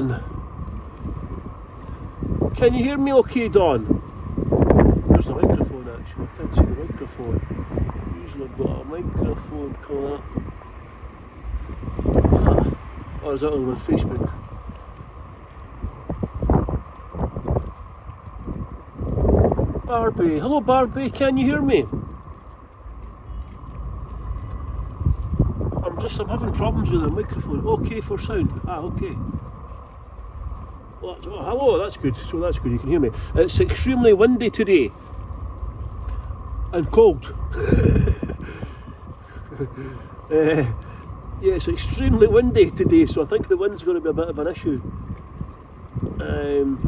Dan. Can you hear me okay, Don? There's the microphone actually, I can't see the microphone. Usually I've got a microphone coming up. Or is that on Facebook? Barbie, hello Barbie, can you hear me? I'm having problems with the microphone. Okay for sound. Okay. Well, hello, that's good. So that's good, you can hear me. It's extremely windy today. And cold. Yeah, it's extremely windy today, so I think the wind's going to be a bit of an issue. I'm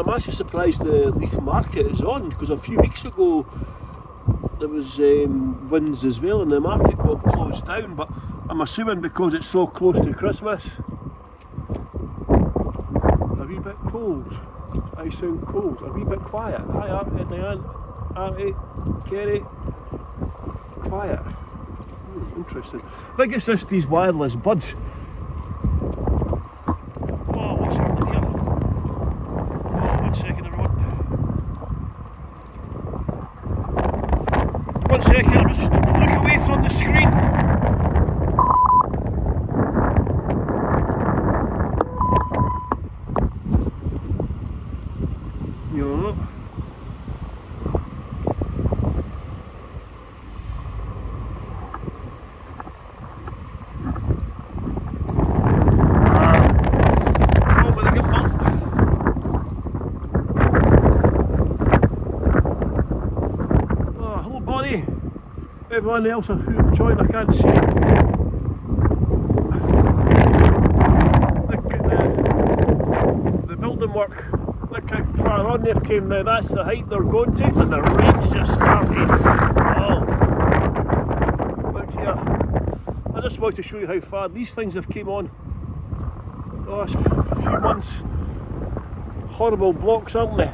actually surprised the Leith market is on, because a few weeks ago there was winds as well and the market got closed down, but I'm assuming because it's so close to Christmas. A wee bit cold. I sound cold. A wee bit quiet. Hi Artie, Diane, Artie, Kerry. Quiet. Interesting. I think it's just these wireless buds. Oh, what's happening here? Oh, 1 second everyone. 1 second, I'm just look away from the screen. Everyone else who've joined, I can't see. Look at the building work. Look how far on they've came now. That's the height they're going to, and the rain's just started. Oh, look here. I just want to show you how far these things have came on. The last few months. Horrible blocks, aren't they?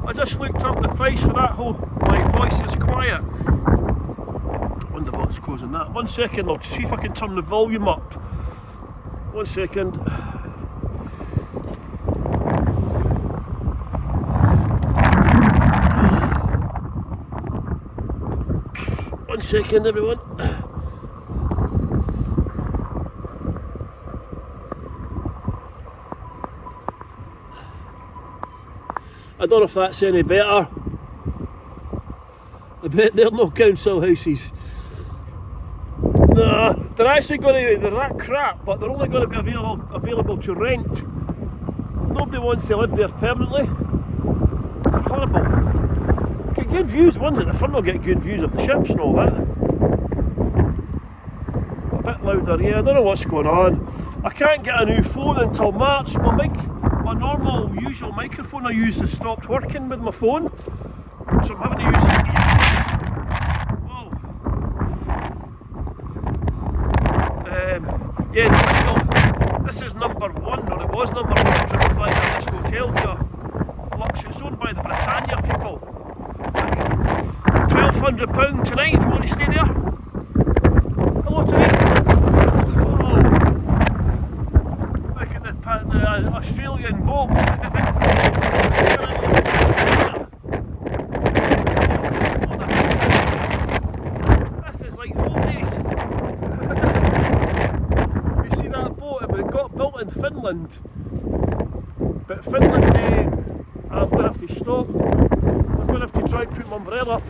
I just looked up the price for that whole My Voice is Quiet. I wonder what's causing that. 1 second, I'll see if I can turn the volume up. 1 second. 1 second everyone. I don't know if that's any better. I bet they're no council houses. Nah, they're actually they're that crap, but they're only going to be available to rent. Nobody wants to live there permanently. They're horrible. Get good views, ones at the front will get good views of the ships and all that. A bit louder, yeah, I don't know what's going on. I can't get a new phone until March. My normal usual microphone I use has stopped working with my phone, so I'm having to use it. Whoa. Yeah, this is number 1, or it was number 1 TripAdvisor in this hotel here. Lux, it's owned by the Britannia people. £1,200 tonight if you want to stay there. Hello tonight. The Australian boat. This is like the old days. You see that boat? It got built in Finland, but Finland, I'm going to have to stop. I'm going to have to try and put my umbrella.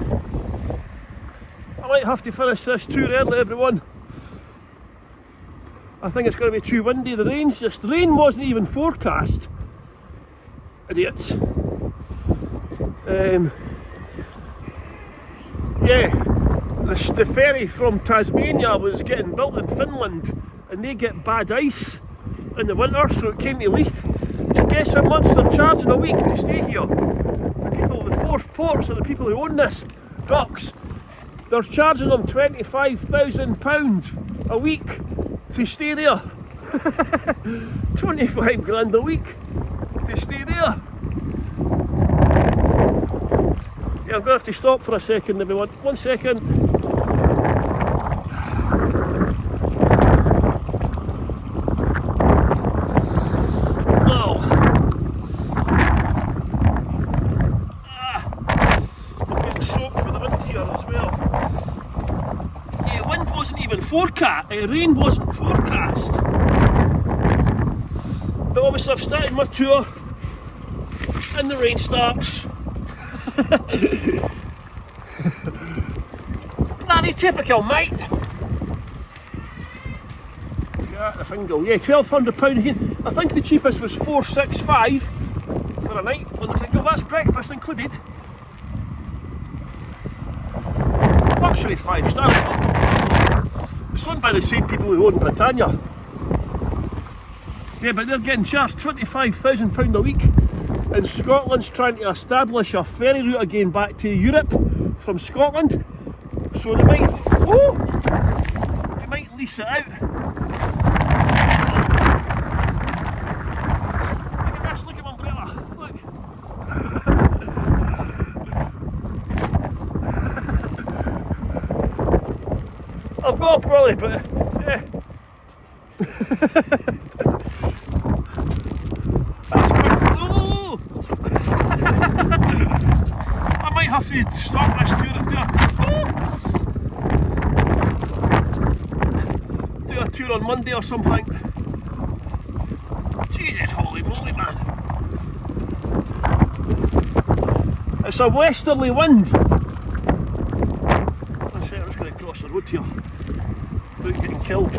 I might have to finish this tour early, everyone. I think it's going to be too windy. The rain wasn't even forecast. Idiots. Yeah, the ferry from Tasmania was getting built in Finland, and they get bad ice in the winter, so it came to Leith. So guess how much they're charging a week to stay here? The Fourth Ports are the people who own this docks. They're charging them £25,000 a week to stay there. 25 grand a week to stay there. Yeah, I'm going to have to stop for a second everyone. 1 second. forecast, rain wasn't forecast. But obviously I've started my tour and the rain starts. Very typical, mate. Yeah, the fingal. Yeah, £1,200 again. I think the cheapest was $465 for a night on the fingal. That's breakfast included. Luxury 5 stars. It's owned by the same people who own Britannia. Yeah, but they're getting charged £25,000 a week. And Scotland's trying to establish a ferry route again back to Europe from Scotland. So they might lease it out. Look at this, look at my umbrella, look. I've got a brolly, but yeah. That's good. Oh! I might have to stop this tour and do a tour on Monday or something. Jesus, holy moly, man. It's a westerly wind. That's it, I'm just going to cross the road here without getting killed.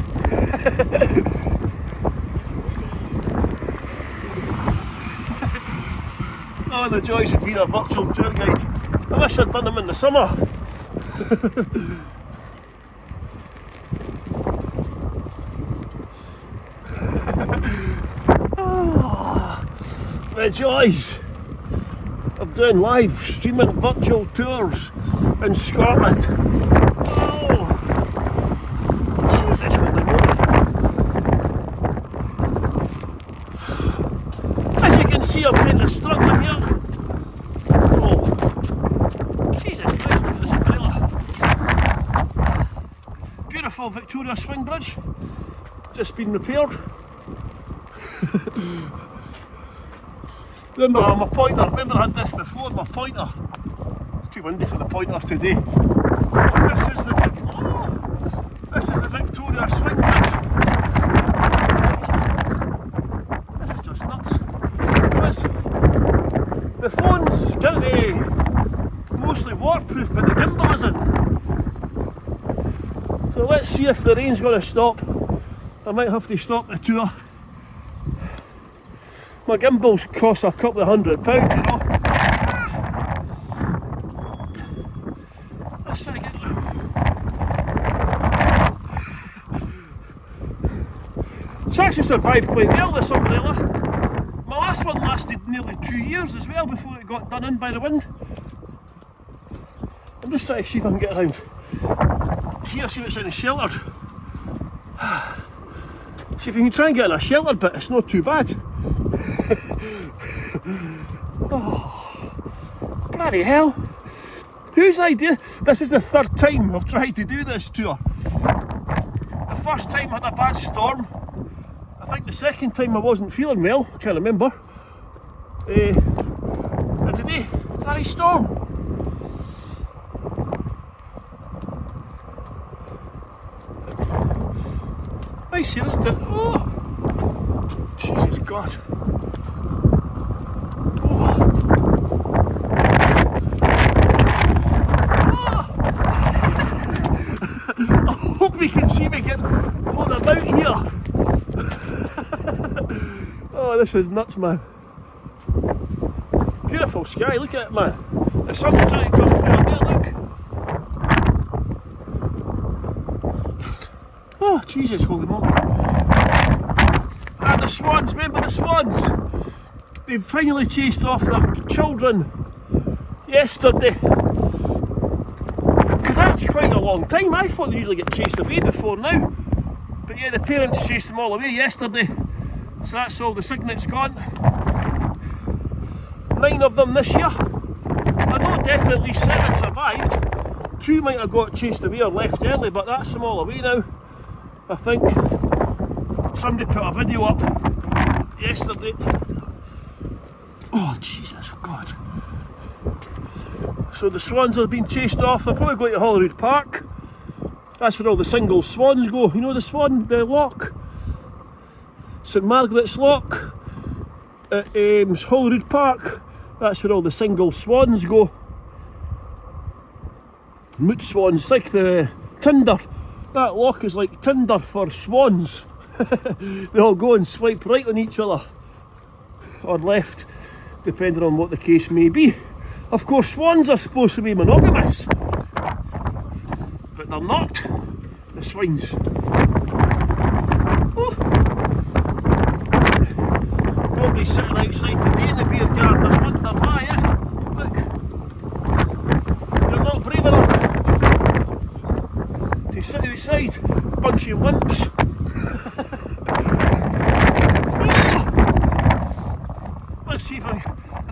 Oh, the joys of being a virtual tour guide. I wish I'd done them in the summer. Oh, the joys of doing live streaming virtual tours in Scotland. Oh, Jesus, holy moly. As you can see, I'm kind of struggling here. Oh, Jesus Christ, look at this umbrella. Beautiful Victoria swing bridge, just been repaired. Remember, my pointer, remember I had this before, my pointer. It's too windy for the pointers today. This is the Victoria swing bridge. This is just nuts. The phone's kind of mostly waterproof, but the gimbal isn't. So let's see if the rain's going to stop. I might have to stop the tour. My gimbals cost a couple of £100, you know. Let's try to get them. It's actually survived quite well, this umbrella. My last one lasted nearly 2 years as well before it got done in by the wind. I'm just trying to see if I can get around here, see what's in the sheltered. See if you can try and get in a sheltered bit, it's not too bad. Oh, bloody hell. Whose idea? This is the third time I've tried to do this tour. The first time I had a bad storm. I think the second time I wasn't feeling well, I can't remember. And today, bloody storm. Nice here, isn't it? Oh, Jesus God. I hope you can see me getting blown about here. Oh, this is nuts, man. Beautiful sky, look at it, man. The sun's trying to come through up there, look. Oh, Jesus, holy moly. And the swans, remember the swans? They've finally chased off their children yesterday. That's quite a long time. I thought they usually get chased away before now. But yeah, the parents chased them all away yesterday. So that's all the cygnets gone. 9 of them this year. I know definitely 7 survived. 2 might have got chased away or left early, but that's them all away now. I think somebody put a video up yesterday. Oh, Jesus, God. So the swans have been chased off. They're probably going to Holyrood Park. That's where all the single swans go. You know the swan, the loch? St Margaret's Loch at Holyrood Park. That's where all the single swans go. Moot swans, like the tinder. That loch is like tinder for swans. They all go and swipe right on each other. Or left, depending on what the case may be. Of course, swans are supposed to be monogamous. But they're not. The swines. Oh. Nobody's sitting outside today in the beer garden. I wonder why, eh? Look. You're not brave enough to sit outside. Bunch of wimps. Let's see if I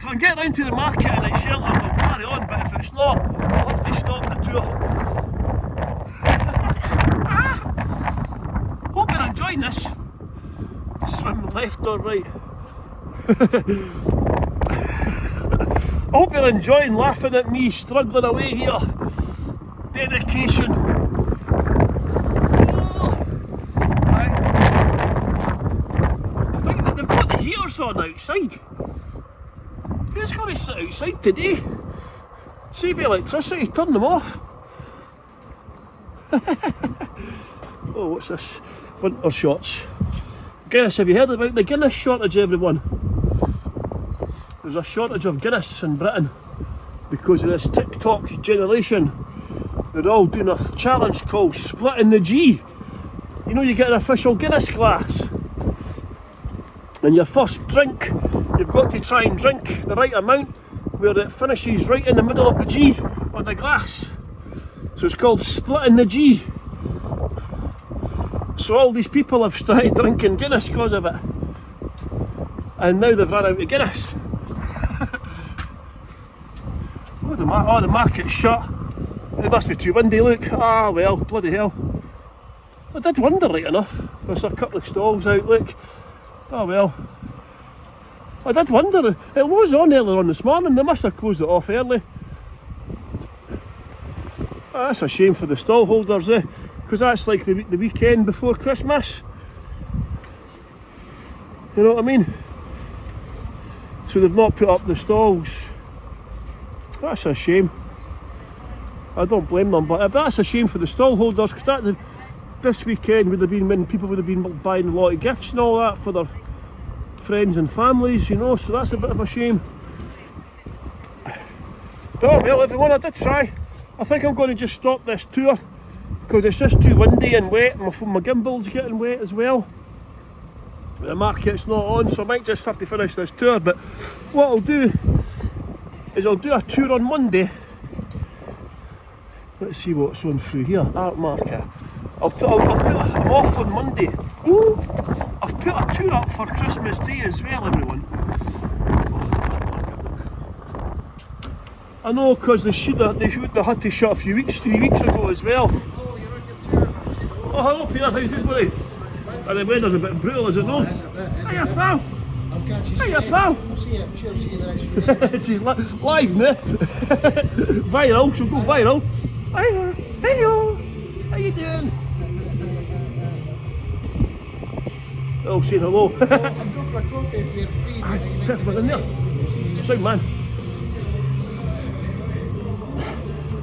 can get round to the market and it's sheltered, I'll carry on, but if it's not, I'll have to stop the tour. Hope you're enjoying this. Swim left or right. I hope you're enjoying laughing at me struggling away here. Dedication. I think that they've got the heaters on outside. Who's going to sit outside today? Save electricity, turn them off. Oh, what's this? Winter shorts. Guinness, have you heard about the Guinness shortage, everyone? There's a shortage of Guinness in Britain because of this TikTok generation. They're all doing a challenge called Splitting the G. You know, you get an official Guinness glass. And your first drink, you've got to try and drink the right amount where it finishes right in the middle of the G on the glass. So it's called Splitting the G. So all these people have started drinking Guinness because of it. And now they've run out of Guinness. Oh, the market's shut. It must be too windy, look. Ah, well, bloody hell. I did wonder, right enough. There's a couple of stalls out, look. Oh well. I did wonder. It was on earlier on this morning. They must have closed it off early. Oh, that's a shame for the stall holders, eh? Because that's like the weekend before Christmas. You know what I mean? So they've not put up the stalls. That's a shame. I don't blame them, but that's a shame for the stall holders, because this weekend would have been when people would have been buying a lot of gifts and all that for their friends and families, you know, so that's a bit of a shame. But oh well, everyone, I did try. I think I'm going to just stop this tour because it's just too windy and wet. My gimbal's getting wet as well. The market's not on, so I might just have to finish this tour. But what I'll do is I'll do a tour on Monday. Let's see what's on through here. Art market. I'm off on Monday. Ooh, I've put a tour up for Christmas Day as well, everyone. I know, because they had to shut a 3 weeks ago as well. Oh, hello Peter, how's it going? And the weather's a bit brutal, is it not? Hiya pal! Hiya pal! I'll see you the next few days. She's live now. Viral, she'll go viral. Hiya! Hello! How you doing? Oh, saying hello. I'm going for a coffee if you're free. We're in there. Sound man.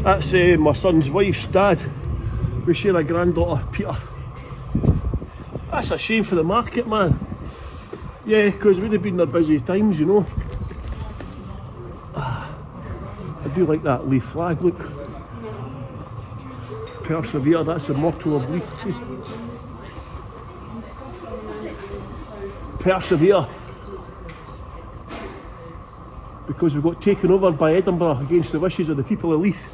That's my son's wife's dad. We share a granddaughter, Peter. That's a shame for the market, man. Yeah, because it would have been their busy times, you know. I do like that Leith flag, look. Persevere, that's the motto of Leith. Persevere. Because we got taken over by Edinburgh against the wishes of the people of Leith.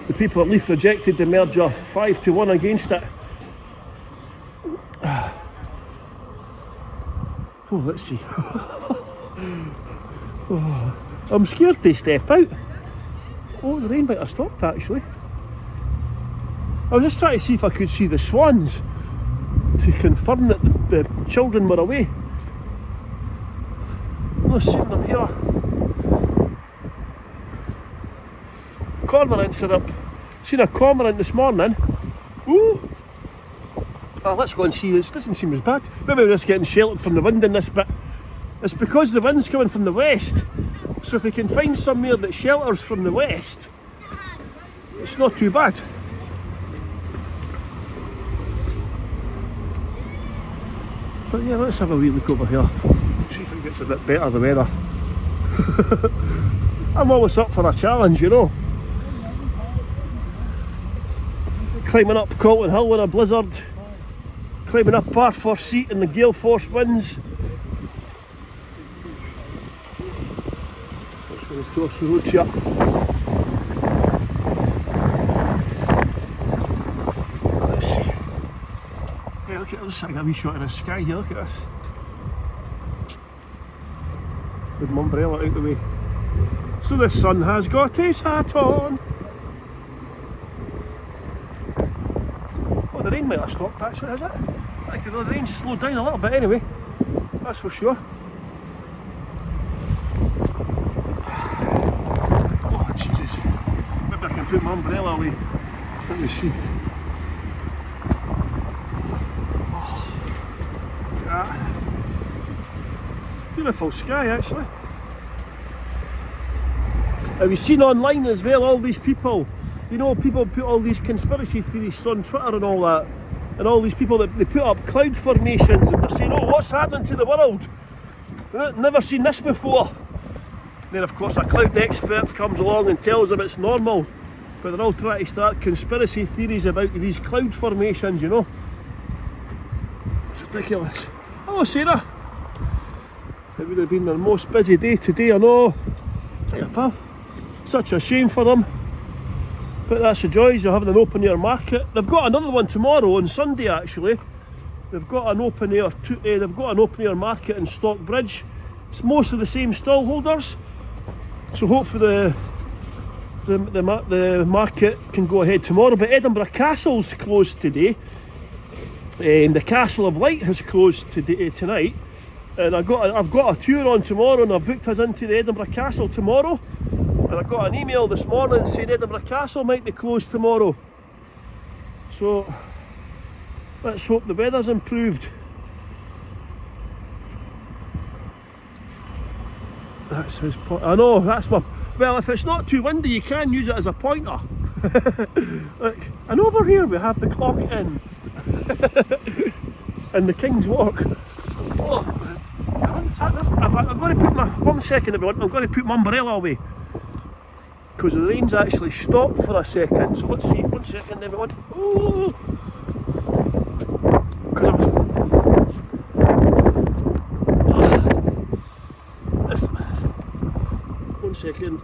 The people at Leith rejected the merger 5-1 against it. Oh, let's see. Oh, I'm scared to step out. Oh, the rain might have stopped actually. I was just trying to see if I could see the swans to confirm that the children were away. I'm not seeing them here. Cormorants are up Seen a cormorant this morning. Ooh. Oh, let's go and see. This doesn't seem as bad. Maybe we're just getting sheltered from the wind in this bit. It's because the wind's coming from the west. So if we can find somewhere that shelters from the west, it's not too bad. But yeah, let's have a wee look over here. See if it gets a bit better, the weather. I'm always up for a challenge, you know. Climbing up Colton Hill in a blizzard. Climbing up Barford Seat in the gale force winds. Let's go across the road here. Let's see. Hey, look at this. I got a wee shot of the sky here. Look at this. With my umbrella out the way. So the sun has got his hat on. Oh, the rain might have stopped actually, has it? I think the rain slowed down a little bit anyway. That's for sure. Oh Jesus. Maybe I can put my umbrella away. Let me see. Oh, look at that. Beautiful sky actually. Have you seen online as well all these people, you know, people put all these conspiracy theories on Twitter and all that, and all these people that they put up cloud formations and they're saying, oh, what's happening to the world? Never seen this before. Then of course a cloud expert comes along and tells them it's normal, but they're all trying to start conspiracy theories about these cloud formations, you know. It's ridiculous. Hello Sarah. It would have been their most busy day today, I know. Hiya pal. Such a shame for them, but that's the joys of having an open air market. They've got another one tomorrow on Sunday actually. They've got an open air market in Stockbridge. It's most of the same stall holders, so hopefully the market can go ahead tomorrow. But Edinburgh Castle's closed today, and the Castle of Leith has closed today, tonight. And I've got a tour on tomorrow, and I've booked us into the Edinburgh Castle tomorrow. And I got an email this morning saying Edinburgh Castle might be closed tomorrow. So let's hope the weather's improved. That's his point. I know, that's my... Well, if it's not too windy, you can use it as a pointer. Look, and over here we have the clock in. And the King's Walk. Oh, I'm going to put my... 1 second everyone, I'm going to put my umbrella away. Because the rain's actually stopped for a second. So let's see, 1 second everyone. Oh. 1 second.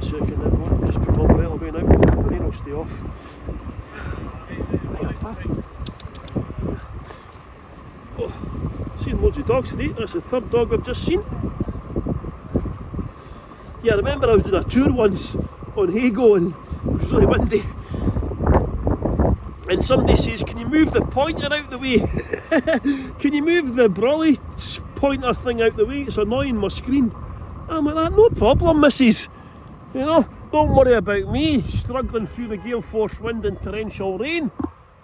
Everyone. Just put my umbrella away now. The rain will stay off. Seen loads of dogs today. That's the third dog I've just seen. Yeah, I remember I was doing a tour once on Hago and it was really windy. And somebody says, can you move the pointer out the way? Can you move the brolly pointer thing out the way? It's annoying my screen. I'm like that, no problem, missus. You know, don't worry about me struggling through the gale force wind and torrential rain.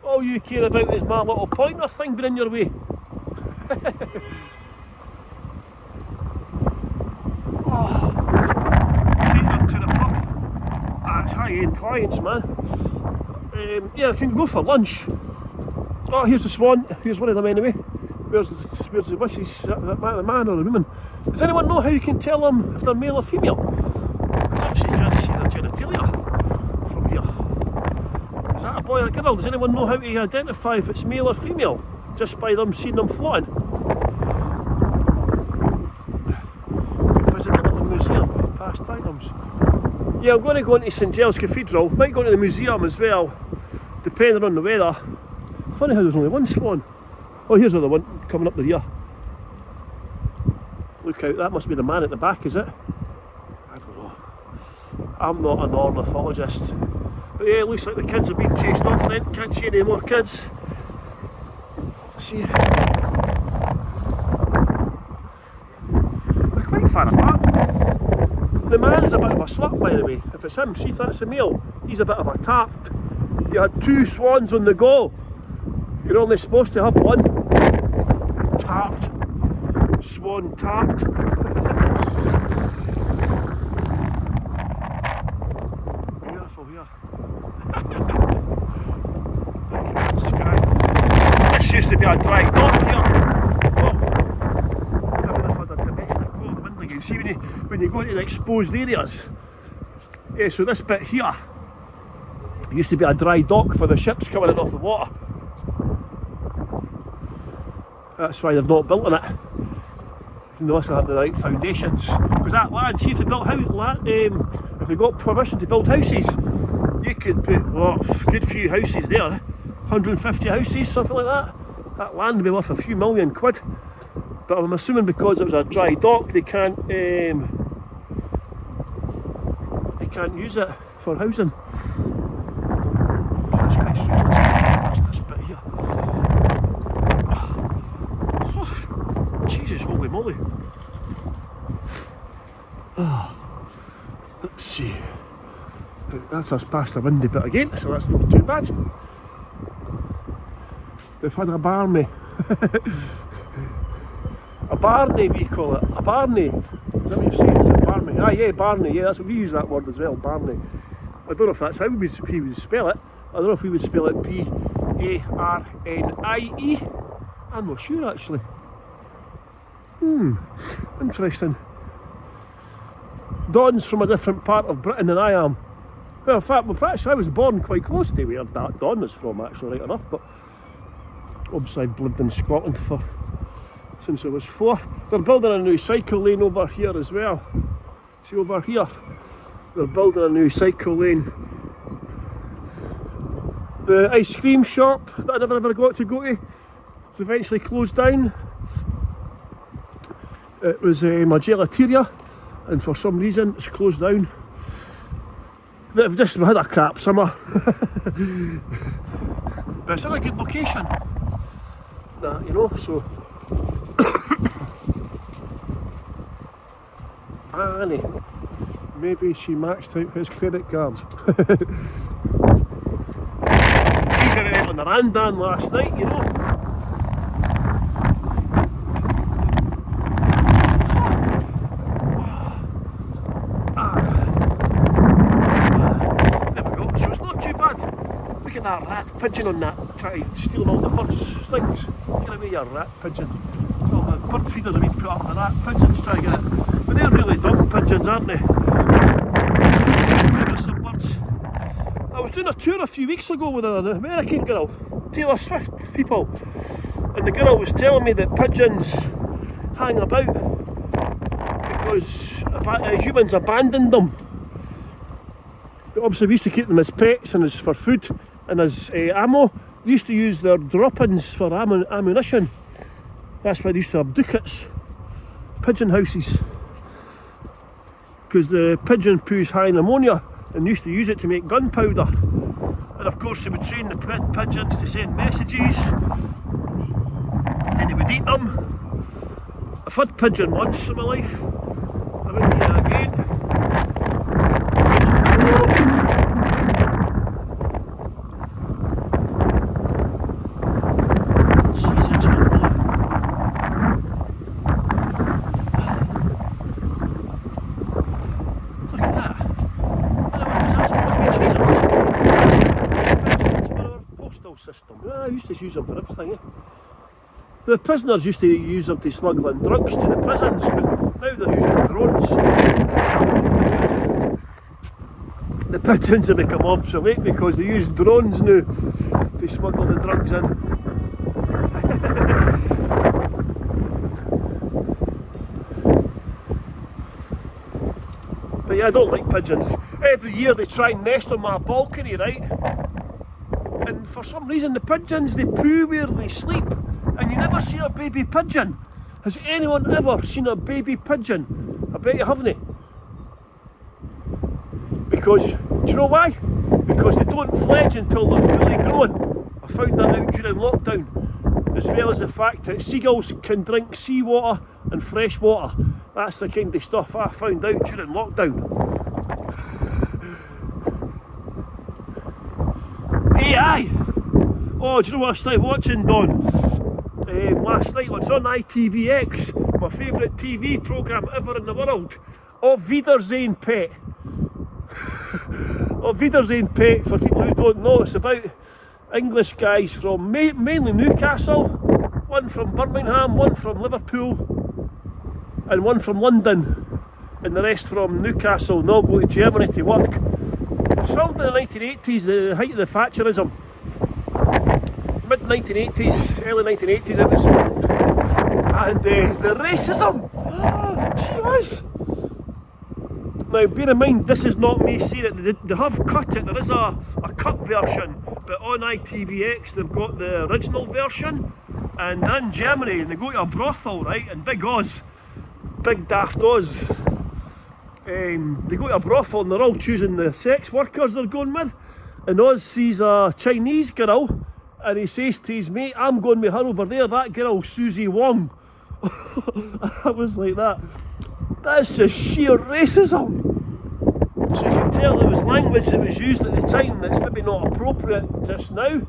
All you care about is my little pointer thing being in your way. Oh, catering to the pub. That's high-end clients, man. Yeah, I can go for lunch. Oh, here's the swan. Here's one of them anyway. Where's the missus? The man or the woman? Does anyone know how you can tell them if they're male or female? Because obviously you can't see their genitalia from here. Is that a boy or a girl? Does anyone know how to identify if it's male or female? Just by them seeing them floating. Visit the little museum of past items. Yeah, I'm going to go into St Giles Cathedral. Might go into the museum as well, depending on the weather. Funny how there's only one swan. Oh, here's another one coming up the rear. Look out, that must be the man at the back, is it? I don't know. I'm not an ornithologist. But yeah, it looks like the kids are being chased off then. Can't see any more kids. See, that far apart. The man's a bit of a slut, by the way. If it's him, see if that's a male, he's a bit of a tart. You had 2 swans on the go. You're only supposed to have one. Tart. Swan tart. Beautiful here. Look at that sky. This used to be a dry dock here. Oh. I would have had a domestic boat in the window. You can see when you go into the exposed areas. Yeah, so this bit here used to be a dry dock for the ships coming in off the water. That's why they've not built on it. They must have the right foundations. Because that land, see if they built if they got permission to build houses, you could put a good few houses there. 150 houses, something like that. That land would be worth a few million quid. But I'm assuming because it was a dry dock, they can't use it for housing. So that's quite strange. Let's get past this bit here. Jesus, holy moly. Let's see. That's us past the windy bit again, so that's not too bad. We've had a barney. A barney, we call it. A barney. Is that what you've said? It's a barney. Ah, yeah, barney. Yeah, that's what we use that word as well, barney. I don't know if that's how he would spell it. I don't know if we would spell it B-A-R-N-I-E. I'm not sure actually. Interesting. Don's from a different part of Britain than I am. Well, in fact, I was born quite close to where Don is from, actually, right enough, but obviously I've lived in Scotland since I was 4. They're building a new cycle lane over here as well. See over here? They're building a new cycle lane. The ice cream shop that I never ever got to go to was eventually closed down. It was a gelateria, and for some reason it's closed down. They've just had a crap summer. But it's in a good location. Nah, you know, so Annie, maybe she maxed out his credit cards. He's maybe went on the Randan last night, you know. That rat pigeon on that, try stealing all the birds' things. Get away, you rat pigeon. All the bird feeders have been put up, the rat pigeons try to get it. But they're really dumb pigeons, aren't they? Maybe some birds. I was doing a tour a few weeks ago with an American girl, Taylor Swift people, and the girl was telling me that pigeons hang about because humans abandoned them. Obviously we used to keep them as pets and as for food and as ammo. They used to use their drop-ins for ammunition. That's why they used to have ducats, pigeon houses, because the pigeon poos high in ammonia and used to use it to make gunpowder. And of course they would train the pigeons to send messages and they would eat them. I've had pigeon once in my life. I wouldn't eat it again. System. Yeah, I used to use them for everything. The prisoners used to use them to smuggle in drugs to the prisons, but now they're using drones. The pigeons have become obsolete because they use drones now to smuggle the drugs in. But yeah, I don't like pigeons. Every year they try and nest on my balcony, right? And for some reason the pigeons, they poo where they sleep and you never see a baby pigeon. Has anyone ever seen a baby pigeon? I bet you haven't. Because, do you know why? Because they don't fledge until they're fully grown. I found that out during lockdown. As well as the fact that seagulls can drink seawater and fresh water. That's the kind of stuff I found out during lockdown. AI! Oh, do you know what I started watching, Don? Last night, it was on ITVX, my favourite TV programme ever in the world. Auf Wiedersehen, Pet. Auf Wiedersehen, Pet, for people who don't know, it's about English guys from mainly Newcastle, one from Birmingham, one from Liverpool, and one from London, and the rest from Newcastle, and all go to Germany to work. It was filmed in the 1980s, the height of the Thatcherism. Mid 1980s, early 1980s it was filmed. And the racism! Gee whiz! Now bear in mind, this is not me saying it, they have cut it, there is a cut version, but on ITVX they've got the original version, and they're in Germany and they go to a brothel, right, and Big Oz, Big Daft Oz, they go to a brothel and they're all choosing the sex workers they're going with, and Oz sees a Chinese girl and he says to his mate, I'm going with her over there, that girl, Susie Wong. I was like that. That's just sheer racism. So you can tell there was language that was used at the time that's maybe not appropriate just now.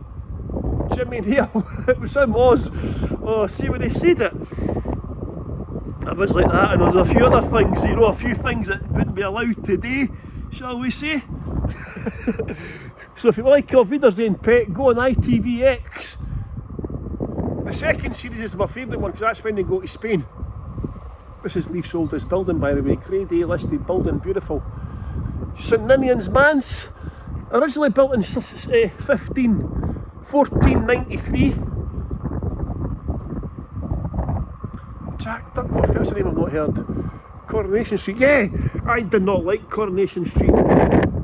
Jimmy Neal, it was him, Oz. Oh, see when he said it. I was like that, and there's a few other things, you know, a few things that wouldn't be allowed today, shall we say. So if you like Auf Wiedersehen, Pet, go on ITVX. The second series is my favourite one because that's when they go to Spain. This is Leith's oldest building, by the way, Grade A listed building, beautiful. St Ninian's Manse, originally built in 1493. Jack Duckworth, that's a name I've not heard. Coronation Street, yeah, I did not like Coronation Street.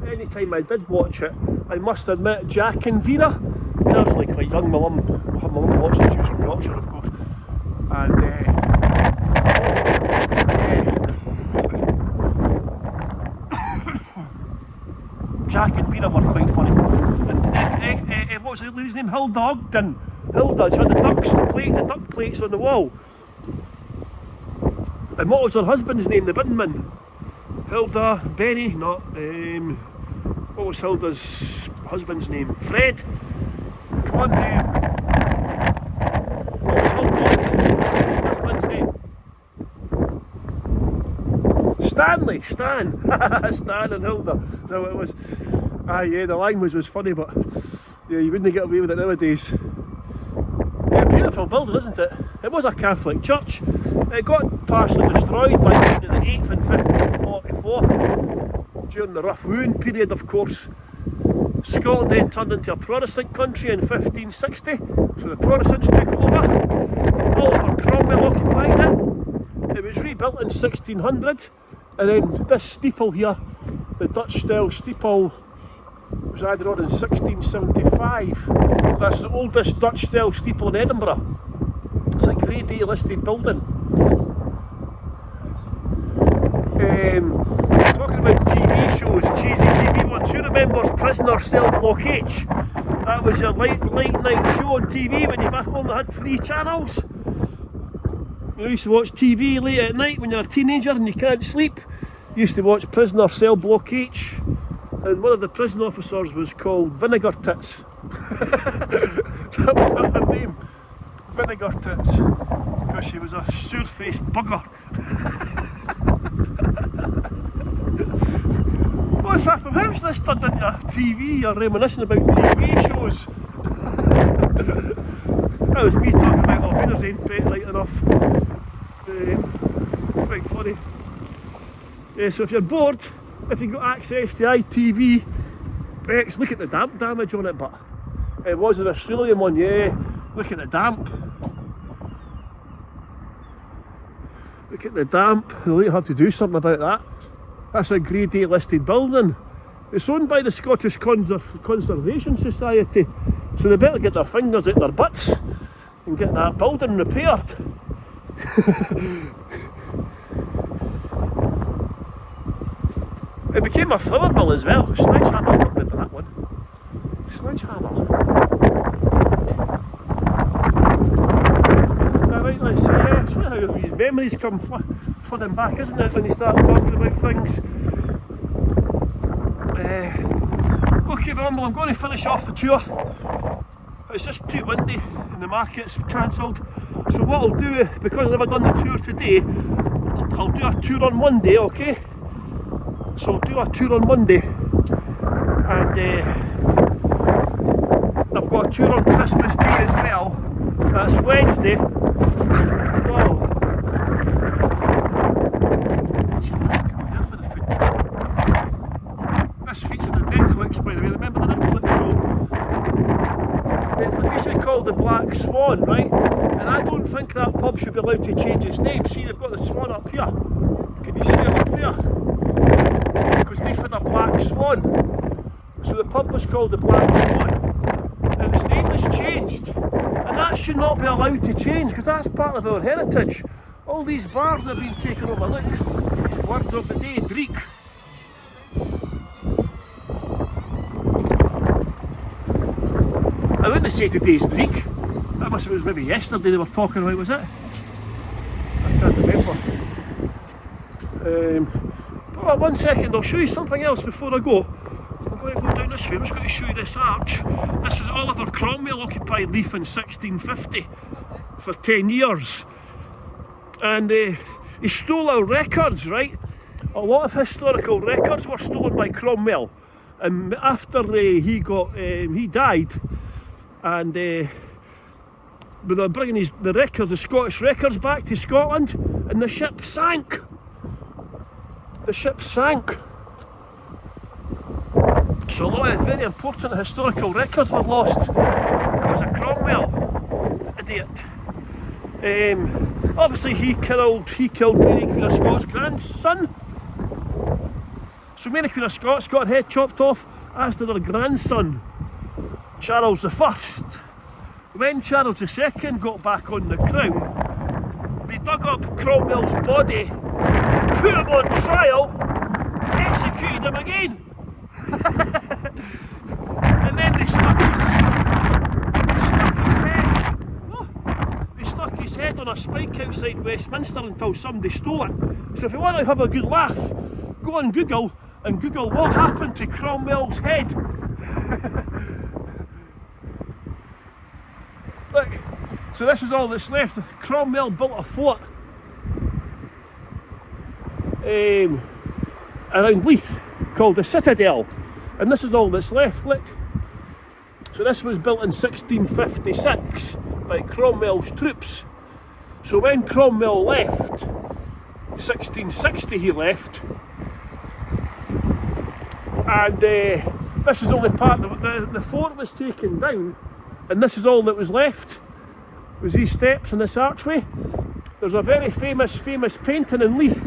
Anytime I did watch it, I must admit, Jack and Vera, because I was like quite young, my mum watched it, she was from Yorkshire of course, and Jack and Vera were quite funny. And what was the lady's name? Hilda Ogden. Hilda, she had the duck plates on the wall. And what was her husband's name, the binman? Hilda, Benny, not, what was Hilda's husband's name? Fred? Come on, what was Hilda's husband's name? Stanley, Stan and Hilda. No, it was, yeah, the language was funny, but yeah, you wouldn't get away with it nowadays. Yeah, beautiful building, isn't it? It was a Catholic church. It got partially destroyed by Henry VIII in 1544 during the rough wound period, of course. Scotland then turned into a Protestant country in 1560, so the Protestants took over. Oliver Cromwell occupied it. It was rebuilt in 1600, and then this steeple here, the Dutch style steeple, was added on in 1675. That's the oldest Dutch style steeple in Edinburgh. It's a Grade A listed building. Talking about TV shows, cheesy TV ones, who remembers Prisoner Cell Block H? That was your late night show on TV when you only had 3 channels. You used to watch TV late at night when you're a teenager and you can't sleep. You used to watch Prisoner Cell Block H, and one of the prison officers was called Vinegar Tits. That was her name, Vinegar Tits, because she was a sure-faced bugger. What's that from? How's this turned into a TV or reminiscing about TV shows? That was me talking about Auf Wiedersehen, Pet, right enough. Quite funny. So if you're bored, if you've got access to ITVX, look at the damp damage on it, but it was an Australian one, yeah. Look at the damp. Look at the damp. They'll have to do something about that. That's a Grade A listed building. It's owned by the Scottish Conservation Society, so they better get their fingers at their butts and get that building repaired. It became a flour mill as well. Sledgehammer looked into that one. Sledgehammer. Alright, let's see. Yeah, it's funny how these memories come flooding back, isn't it, when you start talking about things? Okay everyone, well I'm going to finish off the tour. It's just too windy and the market's cancelled. So what I'll do, because I've never done the tour today, I'll do a tour on Monday, okay? So I'll do a tour on Monday. And I've got a tour on Christmas Day as well. That's Wednesday. Whoa. See what I could go there for the food tour. This featured on Netflix, by the way. Remember the Netflix show? Netflix used to be called the Black Swan, right? And I don't think that pub should be allowed to change its name. See, they've got the swan up here. Can you see it up there? Because Leith had a Black Swan. So the pub was called the Black Swan. And its name was changed. And that should not be allowed to change, because that's part of our heritage. All these bars have been taken over. Look, word of the day, Dreek. I wouldn't say today's Dreek. That must have been maybe yesterday they were talking about, was it? I can't remember. But 1 second, I'll show you something else before I go. I'm going to go down this way. I'm just going to show you this arch. This is Oliver Cromwell occupied Leith in 1650 for 10 years. And he stole our records, right? A lot of historical records were stolen by Cromwell. And after he died, and they were bringing the Scottish records back to Scotland, and the ship sank. The ship sank. So a lot of very important historical records were lost because of Cromwell. Idiot. Obviously he killed Mary Queen of Scots' grandson. So Mary Queen of Scots got her head chopped off, as did her grandson, Charles I. When Charles II got back on the crown, they dug up Cromwell's body, put him on trial, executed him again. And then they stuck his head on a spike outside Westminster until somebody stole it. So if you want to have a good laugh, go on Google and Google what happened to Cromwell's head. Look, so this is all that's left. Cromwell built a fort around Leith called the Citadel, and this is all that's left. Look, so this was built in 1656 by Cromwell's troops. So when Cromwell left, 1660 he left, and this is only part of the fort was taken down, and this is all that was left. Was these steps and this archway. There's a very famous painting in Leith,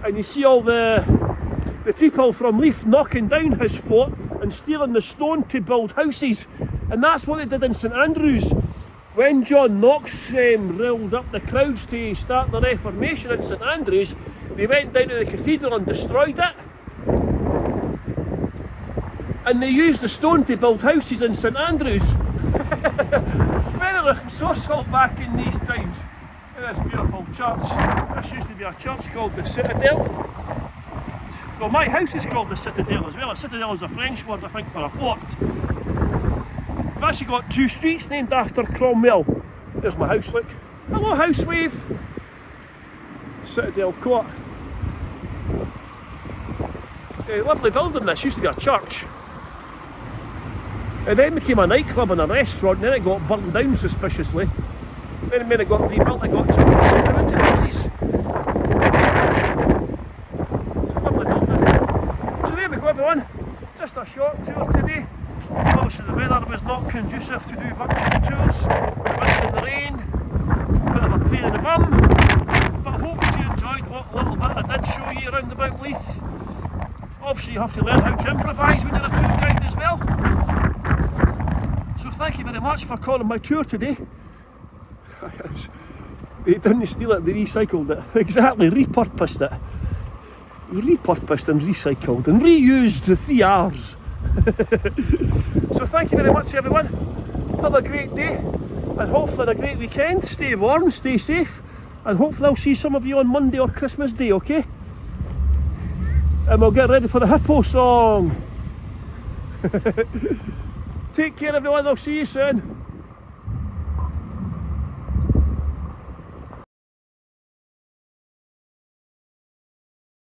and you see all the people from Leith knocking down his fort and stealing the stone to build houses, and that's what they did in St Andrews. When John Knox riled up the crowds to start the Reformation in St Andrews, they went down to the cathedral and destroyed it. And they used the stone to build houses in St Andrews. Very resourceful back in these times. And this beautiful church. This used to be a church called the Citadel. Well, my house is called the Citadel as well. A citadel is a French word, I think, for a fort. I've actually got 2 streets named after Cromwell. There's my house, look. Hello, house wave. Citadel Court. Lovely building this, used to be a church. It then became a nightclub and a restaurant, and then it got burnt down suspiciously. Then when it got rebuilt, it got turned into houses. It's a lovely building. So there we go everyone, just a short tour today. Obviously the weather was not conducive to do virtual tours. The wind and the rain, a bit of a pain in the bum. But I hope you enjoyed what little bit I did show you around about Leith. Obviously you have to learn how to improvise when you're a tour guide as well. So thank you very much for calling my tour today. They didn't steal it, they recycled it. Exactly, repurposed it. Repurposed and recycled and reused, the 3 R's. So thank you very much everyone. Have a great day and hopefully a great weekend. Stay warm, stay safe, And hopefully I'll see some of you on Monday or Christmas Day, okay? And we'll get ready for the hippo song. Take care everyone, I'll see you soon.